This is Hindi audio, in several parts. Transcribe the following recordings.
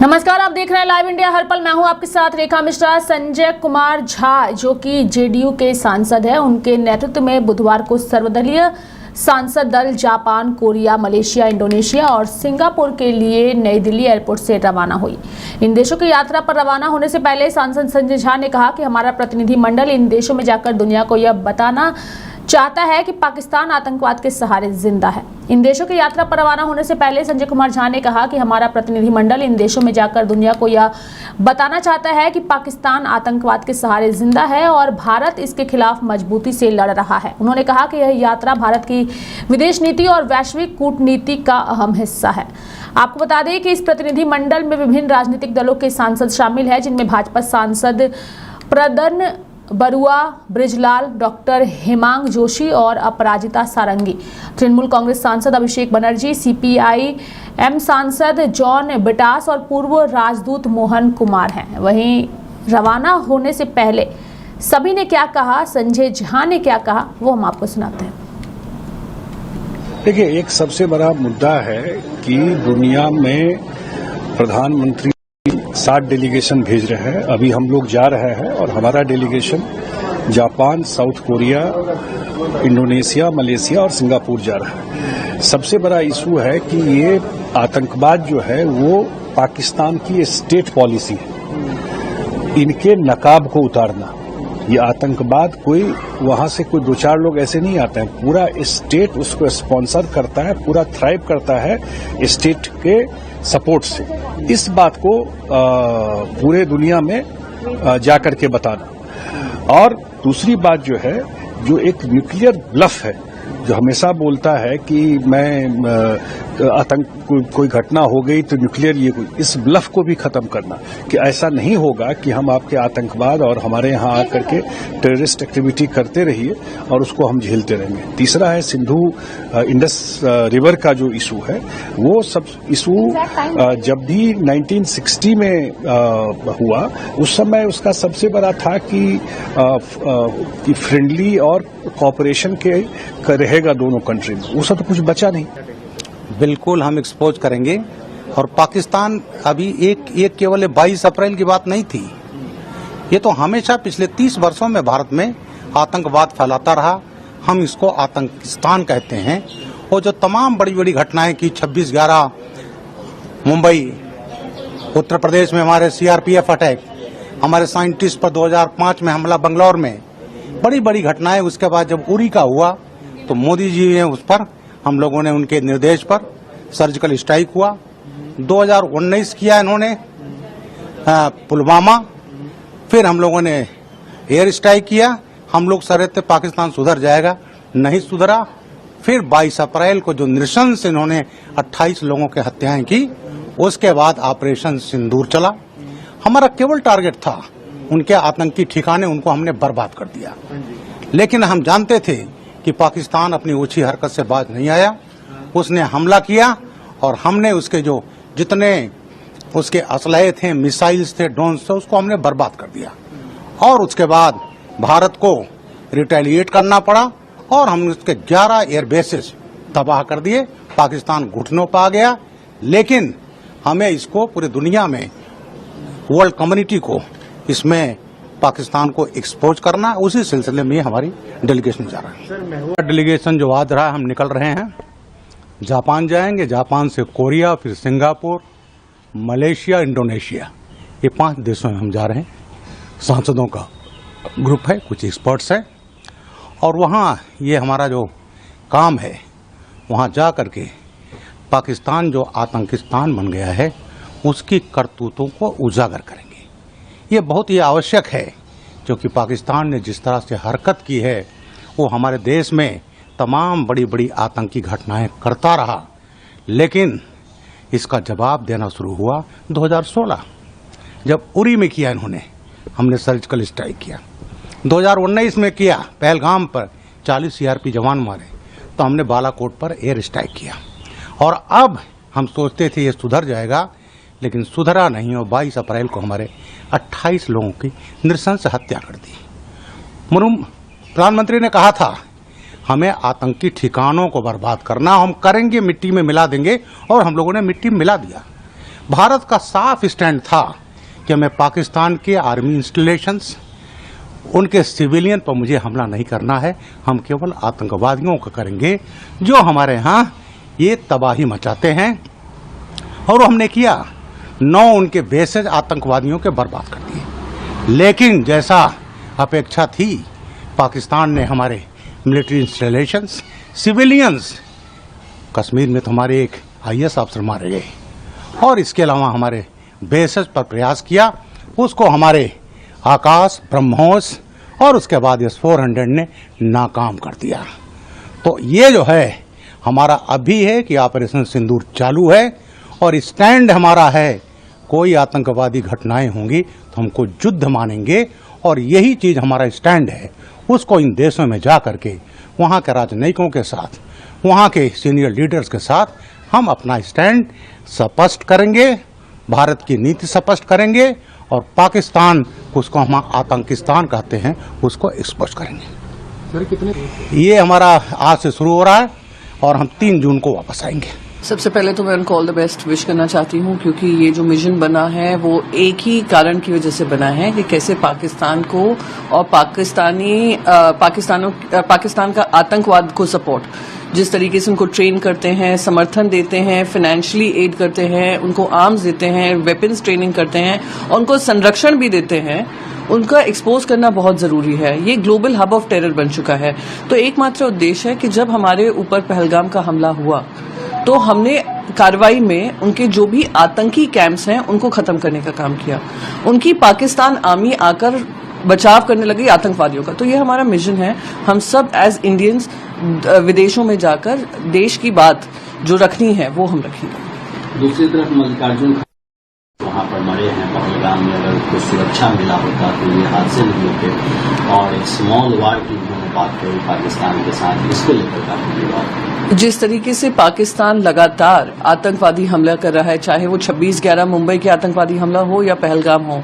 नमस्कार, आप देख रहे हैं लाइव इंडिया हर पल। मैं हूं आपके साथ रेखा मिश्रा। संजय कुमार झा जो कि जेडीयू के सांसद हैं, उनके नेतृत्व में बुधवार को सर्वदलीय सांसद दल जापान, कोरिया, मलेशिया, इंडोनेशिया और सिंगापुर के लिए नई दिल्ली एयरपोर्ट से रवाना हुई। इन देशों की यात्रा पर रवाना होने से पहले सांसद संजय झा ने कहा कि हमारा प्रतिनिधिमंडल इन देशों में जाकर दुनिया को यह बताना चाहता है कि पाकिस्तान आतंकवाद के सहारे जिंदा है। इन देशों की यात्रा पर रवाना होने से पहले संजय कुमार झा ने कहा कि हमारा प्रतिनिधिमंडल इन देशों में जाकर दुनिया को यह बताना चाहता है कि पाकिस्तान आतंकवाद के सहारे जिंदा है और भारत इसके खिलाफ मजबूती से लड़ रहा है। उन्होंने कहा कि यह यात्रा भारत की विदेश नीति और वैश्विक कूटनीति का अहम हिस्सा है। आपको बता दें कि इस प्रतिनिधिमंडल में विभिन्न राजनीतिक दलों के सांसद शामिल हैं, जिनमें भाजपा सांसद प्रदन बरुआ, ब्रिजलाल, डॉक्टर हेमांग जोशी और अपराजिता सारंगी, तृणमूल कांग्रेस सांसद अभिषेक बनर्जी, सीपीआई-एम सांसद जॉन बिटास और पूर्व राजदूत मोहन कुमार हैं। वहीं रवाना होने से पहले सभी ने क्या कहा, संजय झा ने क्या कहा, वो हम आपको सुनाते हैं। देखिए, एक सबसे बड़ा मुद्दा है कि दुनिया में प्रधानमंत्री 60 डेलीगेशन भेज रहे हैं। अभी हम लोग जा रहे हैं और हमारा delegation Japan, south Korea, Indonesia, Malaysia और सिंगापुर जा रहा है। सबसे बड़ा इशू है कि ये आतंकवाद जो है वो पाकिस्तान की स्टेट पॉलिसी है, इनके नकाब को उतारना। ये आतंकवाद कोई वहां से कोई दो चार लोग ऐसे नहीं आते हैं, पूरा स्टेट उसको स्पॉन्सर करता है, पूरा थ्राइव करता है स्टेट के सपोर्ट से। इस बात को पूरे दुनिया में जाकर के बताना। और दूसरी बात जो है, जो एक न्यूक्लियर ब्लफ है, जो हमेशा बोलता है कि मैं आतंक कोई घटना हो गई तो न्यूक्लियर ये कोई, इस ब्लफ को भी खत्म करना कि ऐसा नहीं होगा कि हम आपके आतंकवाद और हमारे यहाँ आकर के टेररिस्ट एक्टिविटी करते रहिए और उसको हम झेलते रहेंगे। तीसरा है सिंधु इंडस रिवर का जो इशू है, वो सब इशू जब भी 1960 में हुआ, उस समय उसका सबसे बड़ा था कि फ्रेंडली और कॉपरेशन के रहेगा दोनों कंट्री में। उसका तो कुछ बचा नहीं। बिल्कुल हम एक्सपोज करेंगे। और पाकिस्तान अभी एक केवल 22 अप्रैल की बात नहीं थी, ये तो हमेशा पिछले 30 वर्षों में भारत में आतंकवाद फैलाता रहा। हम इसको आतंकिस्तान कहते हैं। और जो तमाम बड़ी बड़ी घटनाएं की, 26/11 मुंबई, उत्तर प्रदेश में हमारे सीआरपीएफ अटैक, हमारे साइंटिस्ट पर 2005 में हमला बंगलौर में, बड़ी बड़ी घटनाएं। उसके बाद जब उरी का हुआ तो मोदी जी ने उस पर, हम लोगों ने उनके निर्देश पर सर्जिकल स्ट्राइक हुआ। 2019 किया इन्होंने पुलवामा, फिर हम लोगों ने एयर स्ट्राइक किया। हम लोग सर थे पाकिस्तान सुधर जाएगा, नहीं सुधरा। फिर 22 अप्रैल को जो नृशंस इन्होंने 28 लोगों की हत्याएं की, उसके बाद ऑपरेशन सिंदूर चला। हमारा केवल टारगेट था उनके आतंकी ठिकाने, उनको हमने बर्बाद कर दिया। लेकिन हम जानते थे कि पाकिस्तान अपनी ओछी हरकत से बाज नहीं आया। उसने हमला किया और हमने उसके जो जितने उसके असलहे थे, मिसाइल्स थे, ड्रोन्स थे, उसको हमने बर्बाद कर दिया। और उसके बाद भारत को रिटेलिएट करना पड़ा और हमने उसके 11 एयर बेसेस तबाह कर दिए। पाकिस्तान घुटनों पर आ गया। लेकिन हमें इसको पूरी दुनिया में, वर्ल्ड कम्युनिटी को इसमें पाकिस्तान को एक्सपोज करना, उसी सिलसिले में हमारी डेलीगेशन जा रहा है। डेलीगेशन जो आज रहा है, हम निकल रहे हैं, जापान जाएंगे, जापान से कोरिया, फिर सिंगापुर, मलेशिया, इंडोनेशिया, ये 5 देशों में हम जा रहे हैं। सांसदों का ग्रुप है, कुछ एक्सपर्ट्स है, और वहाँ ये हमारा जो काम है, वहाँ जा करके पाकिस्तान जो आतंकिस्तान बन गया है, उसकी करतूतों को उजागर करेंगे। ये बहुत ही आवश्यक है, क्योंकि पाकिस्तान ने जिस तरह से हरकत की है, वो हमारे देश में तमाम बड़ी बड़ी आतंकी घटनाएं करता रहा। लेकिन इसका जवाब देना शुरू हुआ 2016, जब उरी में किया इन्होंने, हमने सर्जिकल स्ट्राइक किया। 2019 में किया, पहलगाम पर 40 सीआरपी जवान मारे, तो हमने बालाकोट पर एयर स्ट्राइक किया। और अब हम सोचते थे ये सुधर जाएगा, लेकिन सुधरा नहीं। और 22 अप्रैल को हमारे 28 लोगों की नृशंस हत्या कर दी। प्रधानमंत्री ने कहा था हमें आतंकी ठिकानों को बर्बाद करना, हम करेंगे, मिट्टी में मिला देंगे, और हम लोगों ने मिट्टी में मिला दिया। भारत का साफ स्टैंड था कि हमें पाकिस्तान के आर्मी इंस्टॉलेशंस, उनके सिविलियन पर मुझे हमला नहीं करना है। हम केवल आतंकवादियों का करेंगे जो हमारे यहाँ ये तबाही मचाते हैं। और हमने किया, 9 उनके बेसेज आतंकवादियों के बर्बाद कर दिए। लेकिन जैसा अपेक्षा थी, पाकिस्तान ने हमारे मिलिट्री इंस्टॉलेशंस, सिविलियंस, कश्मीर में तो हमारे एक IAS अफसर मारे गए, और इसके अलावा हमारे बेसेस पर प्रयास किया, उसको हमारे आकाश, ब्रह्मोस और उसके बाद S-400 ने नाकाम कर दिया। तो ये जो है हमारा अभी है कि ऑपरेशन सिंदूर चालू है, और स्टैंड हमारा है, कोई आतंकवादी घटनाएं होंगी तो हमको युद्ध मानेंगे, और यही चीज हमारा स्टैंड है। उसको इन देशों में जा करके वहाँ के राजनयिकों के साथ, वहाँ के सीनियर लीडर्स के साथ हम अपना स्टैंड स्पष्ट करेंगे, भारत की नीति स्पष्ट करेंगे, और पाकिस्तान, उसको हम आतंकिस्तान कहते हैं, उसको एक्सपोज करेंगे। सर कितने? ये हमारा आज से शुरू हो रहा है और हम 3 जून को वापस आएंगे। सबसे पहले तो मैं उनको ऑल द बेस्ट विश करना चाहती हूँ, क्योंकि ये जो मिशन बना है वो एक ही कारण की वजह से बना है कि कैसे पाकिस्तान को और पाकिस्तान का आतंकवाद को सपोर्ट, जिस तरीके से उनको ट्रेन करते हैं, समर्थन देते हैं, फाइनेंशियली एड करते हैं, उनको आर्म्स देते हैं, वेपन्स ट्रेनिंग करते हैं और उनको संरक्षण भी देते हैं, उनका एक्सपोज करना बहुत जरूरी है। ये ग्लोबल हब ऑफ टेरर बन चुका है। तो एकमात्र उद्देश्य है कि जब हमारे ऊपर पहलगाम का हमला हुआ तो हमने कार्रवाई में उनके जो भी आतंकी कैंप्स हैं उनको खत्म करने का काम किया। उनकी पाकिस्तान आर्मी आकर बचाव करने लगी आतंकवादियों का। तो ये हमारा मिशन है। हम सब एज इंडियंस विदेशों में जाकर देश की बात जो रखनी है वो हम रखेंगे। दूसरी तरफ मल्लिकार्जुन वहाँ पर मरे हैं पहलगाम में, अगर उसको सुरक्षा मिला होता तो ये हादसे नहीं होते। और एक स्मॉल वार की उन्होंने बात करी पाकिस्तान के साथ, इसको लेकर काफी विवाद। जिस तरीके से पाकिस्तान लगातार आतंकवादी हमला कर रहा है, चाहे वो 26/11 मुंबई के आतंकवादी हमला हो या पहलगाम हो,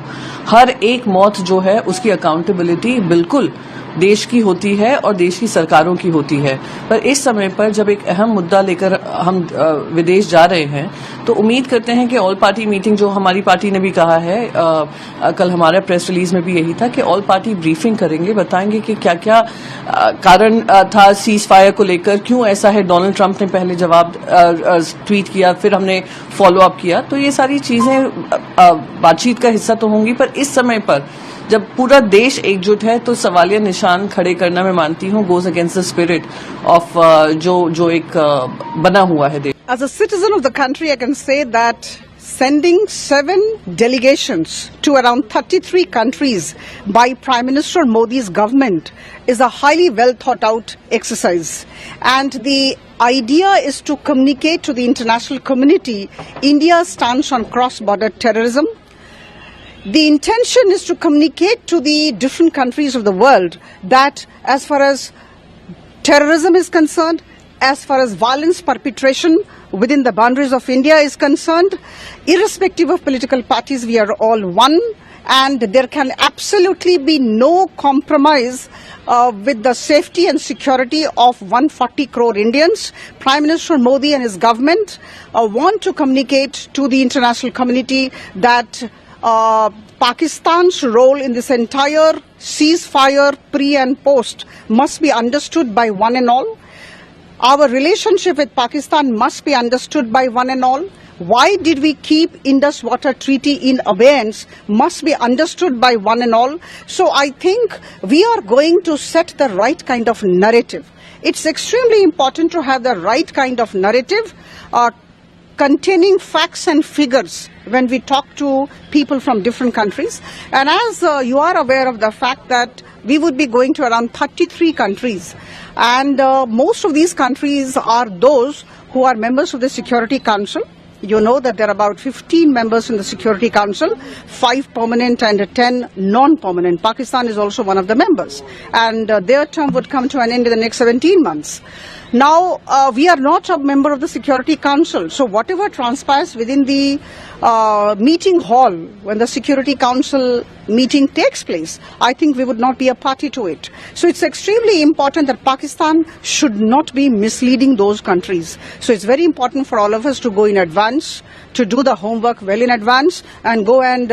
हर एक मौत जो है उसकी अकाउंटेबिलिटी बिल्कुल देश की होती है और देश की सरकारों की होती है। पर इस समय पर जब एक अहम मुद्दा लेकर हम विदेश जा रहे हैं तो उम्मीद करते हैं कि ऑल पार्टी मीटिंग, जो हमारी पार्टी ने भी कहा है, कल हमारा प्रेस रिलीज में भी यही था कि ऑल पार्टी ब्रीफिंग करेंगे, बताएंगे कि क्या क्या कारण था सीज फायर को लेकर, क्यों ऐसा है। डोनाल्ड ट्रंप ने पहले जवाब ट्वीट किया, फिर हमने फॉलो अप किया। तो ये सारी चीजें बातचीत का हिस्सा तो होंगी, पर इस समय पर जब पूरा देश एकजुट है तो सवालिया निशान खड़े करना, मैं मानती हूँ, goes against the spirit of जो एक बना हुआ है देश। As a citizen of the country, I can say that sending 7 delegations to around 33 countries by Prime Minister Modi's government is a highly well thought out exercise. And the idea is to communicate to the international community India's stance on cross-border terrorism. The intention is to communicate to the different countries of the world that as far as terrorism is concerned, as far as violence perpetration within the boundaries of India is concerned, irrespective of political parties, we are all one, and there can absolutely be no compromise with the safety and security of 140 crore Indians. Prime Minister Modi and his government want to communicate to the international community that Pakistan's role in this entire ceasefire pre and post must be understood by one and all. Our relationship with Pakistan must be understood by one and all. Why did we keep Indus Water Treaty in abeyance must be understood by one and all. So I think we are going to set the right kind of narrative. It's extremely important to have the right kind of narrative containing facts and figures when we talk to people from different countries. And as you are aware of the fact that we would be going to around 33 countries, and most of these countries are those who are members of the Security Council. You know that there are about 15 members in the Security Council, 5 permanent and 10 non-permanent. Pakistan is also one of the members, and their term would come to an end in the next 17 months. Now, we are not a member of the Security Council, so whatever transpires within the meeting hall when the Security Council meeting takes place, I think we would not be a party to it. So it's extremely important that Pakistan should not be misleading those countries. So it's very important for all of us to go in advance, to do the homework well in advance, and go and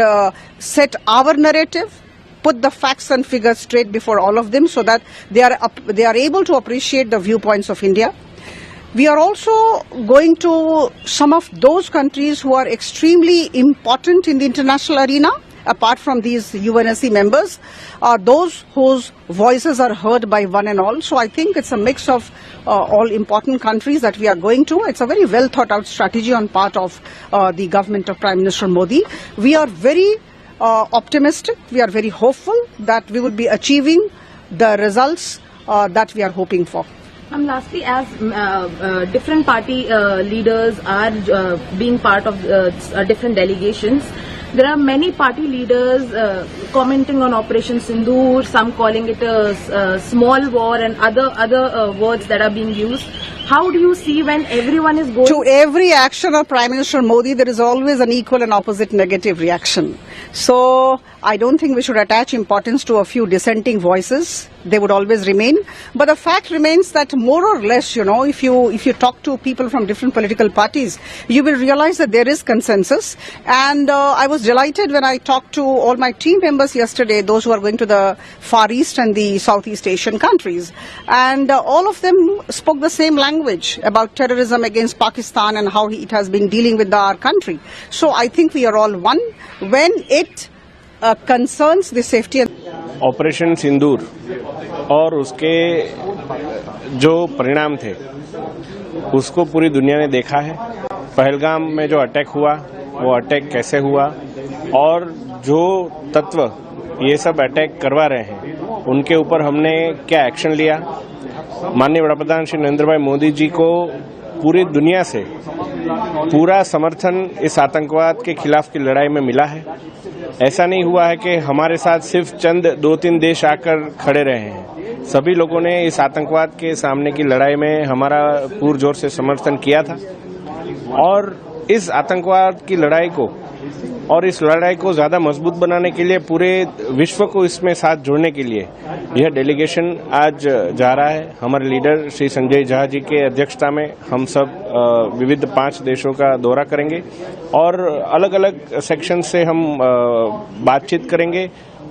set our narrative, put the facts and figures straight before all of them so that they are able to appreciate the viewpoints of India. We are also going to some of those countries who are extremely important in the international arena, apart from these UNSC members, are those whose voices are heard by one and all. So I think it's a mix of all important countries that we are going to. It's a very well thought out strategy on part of the government of Prime Minister Modi. We are very optimistic. We are very hopeful that we will be achieving the results that we are hoping for. Lastly, as different party leaders are being part of different delegations, there are many party leaders commenting on Operation Sindoor, some calling it a small war and other words that are being used. How do you see when everyone is going... To every action of Prime Minister Modi, there is always an equal and opposite negative reaction. So I don't think we should attach importance to a few dissenting voices. They would always remain. But the fact remains that more or less, if you talk to people from different political parties, you will realize that there is consensus. And I was delighted when I talked to all my team members yesterday, those who are going to the Far East and the Southeast Asian countries. And all of them spoke the same language about terrorism against Pakistan and how it has been dealing with our country. So I think we are all one when it concerns the safety. Operation Sindoor और उसके जो परिणाम थे उसको पूरी दुनिया ने देखा है। पहलगाम में जो अटैक हुआ वो अटैक कैसे हुआ और जो तत्व ये सब अटैक करवा रहे हैं उनके ऊपर हमने क्या एक्शन लिया। माननीय वड़ा प्रधान श्री नरेंद्र भाई मोदी जी को पूरी दुनिया से पूरा समर्थन इस आतंकवाद के खिलाफ की लड़ाई में मिला है। ऐसा नहीं हुआ है कि हमारे साथ सिर्फ चंद 2-3 देश आकर खड़े रहे हैं। सभी लोगों ने इस आतंकवाद के सामने की लड़ाई में हमारा पुरजोर से समर्थन किया था और इस आतंकवाद की लड़ाई को और इस लड़ाई को ज्यादा मजबूत बनाने के लिए पूरे विश्व को इसमें साथ जोड़ने के लिए यह डेलीगेशन आज जा रहा है। हमारे लीडर श्री संजय झा जी के अध्यक्षता में हम सब विविध 5 देशों का दौरा करेंगे और अलग अलग सेक्शन से हम बातचीत करेंगे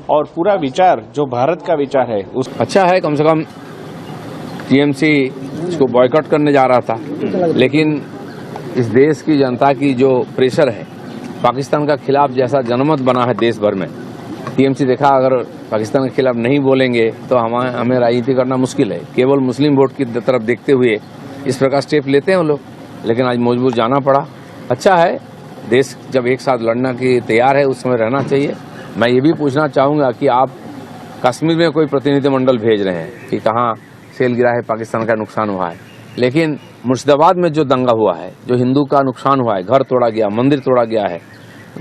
और पूरा विचार जो भारत का विचार है उस अच्छा है। कम से कम टीएमसी इसको बॉयकॉट करने जा रहा था, लेकिन इस देश की जनता की जो प्रेशर है पाकिस्तान का खिलाफ जैसा जनमत बना है देश भर में, टीएमसी देखा अगर पाकिस्तान के खिलाफ नहीं बोलेंगे तो हमें राजनीति करना मुश्किल है। केवल मुस्लिम वोट की तरफ देखते हुए इस प्रकार स्टेप लेते हैं वो लोग, लेकिन आज मजबूर जाना पड़ा। अच्छा है, देश जब एक साथ लड़ना की तैयार है उस समय रहना चाहिए। मैं ये भी पूछना चाहूँगा कि आप कश्मीर में कोई प्रतिनिधिमंडल भेज रहे हैं कि कहाँ सेल गिरा है, पाकिस्तान का नुकसान हुआ है, लेकिन मुर्शिदाबाद में जो दंगा हुआ है, जो हिंदू का नुकसान हुआ है, घर तोड़ा गया, मंदिर तोड़ा गया है,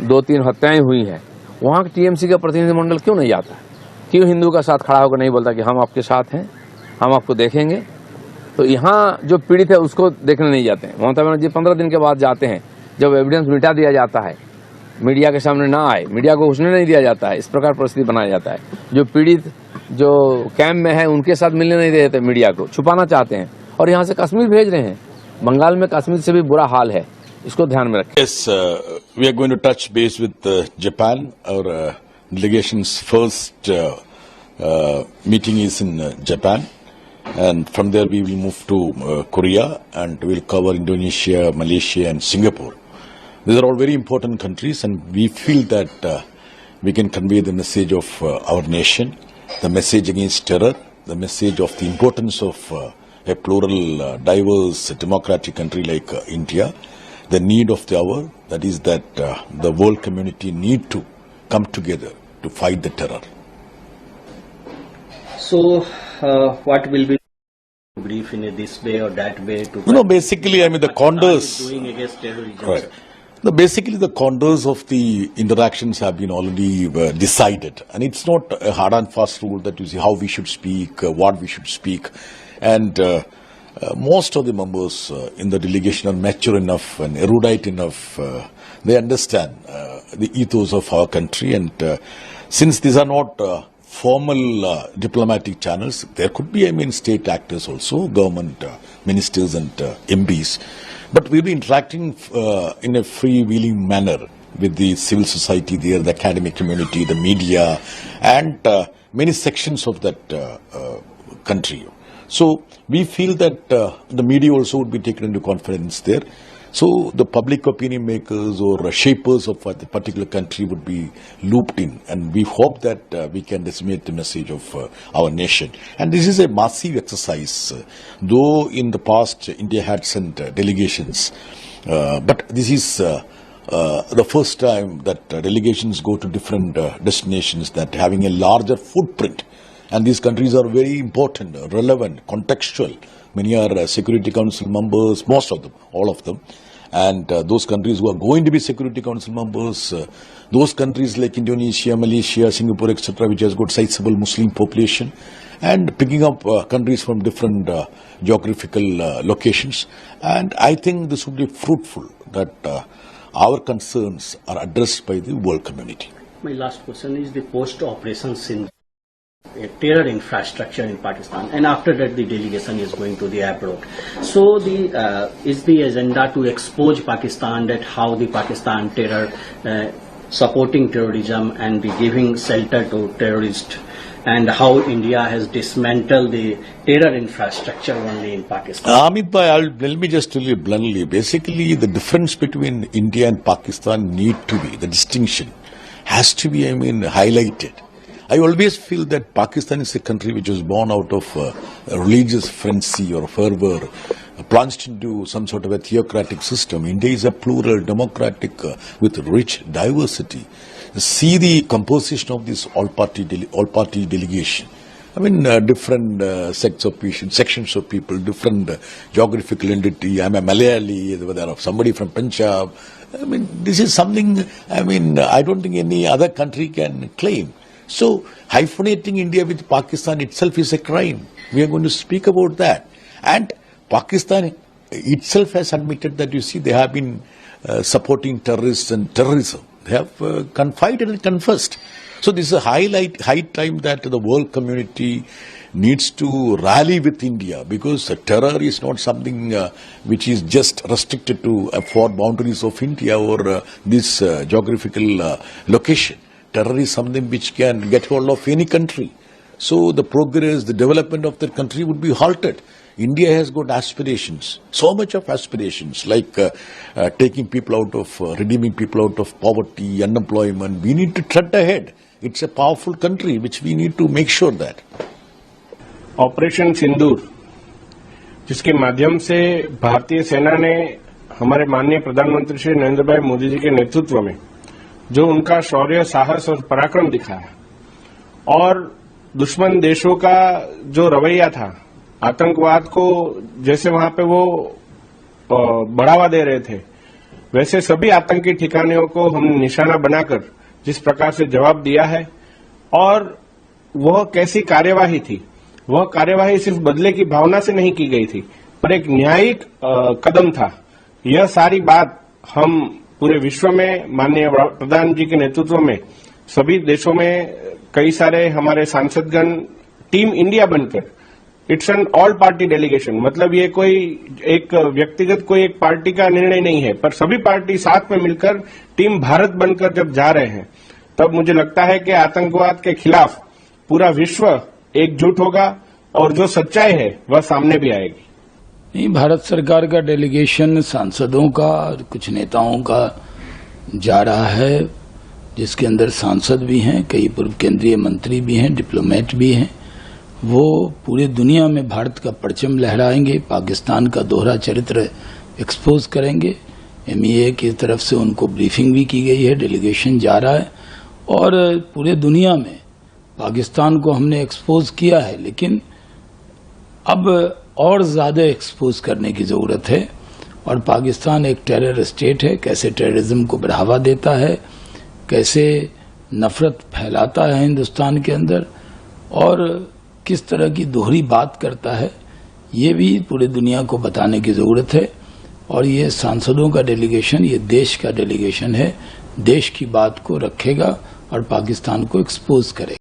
2-3 हत्याएं हुई हैं, वहाँ टीएमसी का प्रतिनिधिमंडल क्यों नहीं जाता? क्यों हिंदू का साथ खड़ा होकर नहीं बोलता कि हम आपके साथ हैं, हम आपको देखेंगे? तो यहाँ जो पीड़ित है उसको देखने नहीं जाते हैं। ममता बनर्जी 15 दिन के बाद जाते हैं, जब एविडेंस मिटा दिया जाता है, मीडिया के सामने ना आए, मीडिया को घुसने नहीं दिया जाता है, इस प्रकार परिस्थिति बनाया जाता है। जो पीड़ित जो कैंप में है उनके साथ मिलने नहीं देते, मीडिया को छुपाना चाहते हैं और यहाँ से कश्मीर भेज रहे हैं। बंगाल में कश्मीर से भी बुरा हाल है, इसको ध्यान में रखें। Yes, we are going to touch base with Japan. Our delegation's first meeting is in Japan, and from there we will move to Korea, and we will cover Indonesia, Malaysia, and Singapore. These are all very important countries, and we feel that we can convey the message of our nation, the message against terror, the message of the importance of a plural, diverse, democratic country like India. The need of the hour, that is that the world community need to come together to fight the terror. So, what will be brief in this way or that way? Basically, I mean, the contours. Doing against terrorism. Right. Basically, the contours of the interactions have been already decided, and it's not a hard and fast rule that you see how we should speak, what we should speak, and most of the members in the delegation are mature enough and erudite enough. They understand the ethos of our country, and since these are not formal diplomatic channels, there could be, state actors also, government ministers and MPs. But we'll be interacting in a freewheeling manner with the civil society there, the academic community, the media, and many sections of that country. So we feel that the media also would be taken into confidence there. So the public opinion makers or shapers of the particular country would be looped in, and we hope that we can disseminate the message of our nation. And this is a massive exercise, though in the past India had sent delegations, but this is the first time that delegations go to different destinations, that having a larger footprint. And these countries are very important, relevant, contextual. Many are Security Council members, most of them, all of them. And those countries who are going to be Security Council members, those countries like Indonesia, Malaysia, Singapore, etc., which has got sizable Muslim population, and picking up countries from different geographical locations. And I think this would be fruitful, that our concerns are addressed by the world community. My last question is the post-operation Sindh. A terror infrastructure in Pakistan, and after that the delegation is going to the abroad. So is the agenda to expose Pakistan, that how the Pakistan terror supporting terrorism and the giving shelter to terrorists, and how India has dismantled the terror infrastructure only in Pakistan? Amit bhai, let me just tell you bluntly, basically the difference between India and Pakistan the distinction has to be, highlighted. I always feel that Pakistan is a country which was born out of a religious frenzy or fervor, plunged into some sort of a theocratic system. India is a plural, democratic, with rich diversity. See the composition of this all-party delegation. Different sections of people, different geographical entity. I'm a Malayali, there are somebody from Punjab. This is something, I don't think any other country can claim. So, hyphenating India with Pakistan itself is a crime. We are going to speak about that. And Pakistan itself has admitted that, they have been supporting terrorists and terrorism. They have confided and confessed. So, this is a high time that the world community needs to rally with India, because terror is not something which is just restricted to 4 boundaries of India or this geographical location. Terror is something which can get hold of any country. So the progress, the development of that country would be halted. India has got aspirations, so much of aspirations, like taking people out of, redeeming people out of poverty, unemployment. We need to tread ahead. It's a powerful country, which we need to make sure that. Operation Sindoor, जिसके माध्यम से भारतीय सेना ने हमारे माननीय प्रधानमंत्री श्री नरेंद्र भाई मोदी जी के नेतृत्व में जो उनका शौर्य, साहस और पराक्रम दिखाया, और दुश्मन देशों का जो रवैया था, आतंकवाद को जैसे वहां पे वो बढ़ावा दे रहे थे, वैसे सभी आतंकी ठिकानों को हमने निशाना बनाकर जिस प्रकार से जवाब दिया है, और वह कैसी कार्यवाही थी, वह कार्यवाही सिर्फ बदले की भावना से नहीं की गई थी, पर एक न्यायिक कदम था। यह सारी बात हम पूरे विश्व में माननीय प्रधान जी के नेतृत्व में सभी देशों में कई सारे हमारे सांसदगण टीम इंडिया बनकर, it's an all party delegation, मतलब ये कोई एक व्यक्तिगत कोई एक पार्टी का निर्णय नहीं है, पर सभी पार्टी साथ में मिलकर टीम भारत बनकर जब जा रहे हैं, तब मुझे लगता है कि आतंकवाद के खिलाफ पूरा विश्व एकजुट होगा और जो सच्चाई है वह सामने भी आएगी। नहीं, भारत सरकार का डेलीगेशन सांसदों का और कुछ नेताओं का जा रहा है, जिसके अंदर सांसद भी हैं, कई पूर्व केंद्रीय मंत्री भी हैं, डिप्लोमेट भी हैं। वो पूरे दुनिया में भारत का परचम लहराएंगे, पाकिस्तान का दोहरा चरित्र एक्सपोज करेंगे। MEA की तरफ से उनको ब्रीफिंग भी की गई है, डेलीगेशन जा रहा है, और पूरे दुनिया में पाकिस्तान को हमने एक्सपोज किया है, लेकिन अब और ज्यादा एक्सपोज करने की जरूरत है। और पाकिस्तान एक टेरर स्टेट है, कैसे टेररिज्म को बढ़ावा देता है, कैसे नफरत फैलाता है हिंदुस्तान के अंदर, और किस तरह की दोहरी बात करता है, ये भी पूरी दुनिया को बताने की जरूरत है। और ये सांसदों का डेलीगेशन, ये देश का डेलीगेशन है, देश की बात को रखेगा और पाकिस्तान को एक्सपोज करेगा।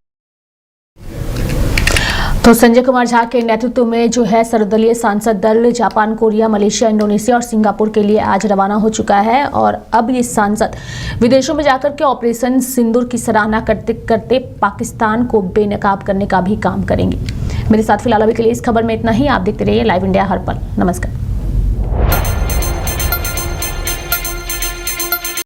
तो संजय कुमार झा के नेतृत्व में जो है सर्वदलीय सांसद दल जापान, कोरिया, मलेशिया, इंडोनेशिया और सिंगापुर के लिए आज रवाना हो चुका है और अब ये सांसद विदेशों में जाकर के ऑपरेशन सिंदूर की सराहना करते करते पाकिस्तान को बेनकाब करने का भी काम करेंगे। मेरे साथ फिलहाल अभी के लिए इस खबर में इतना ही। आप देखते रहिए लाइव इंडिया हर पल। नमस्कार।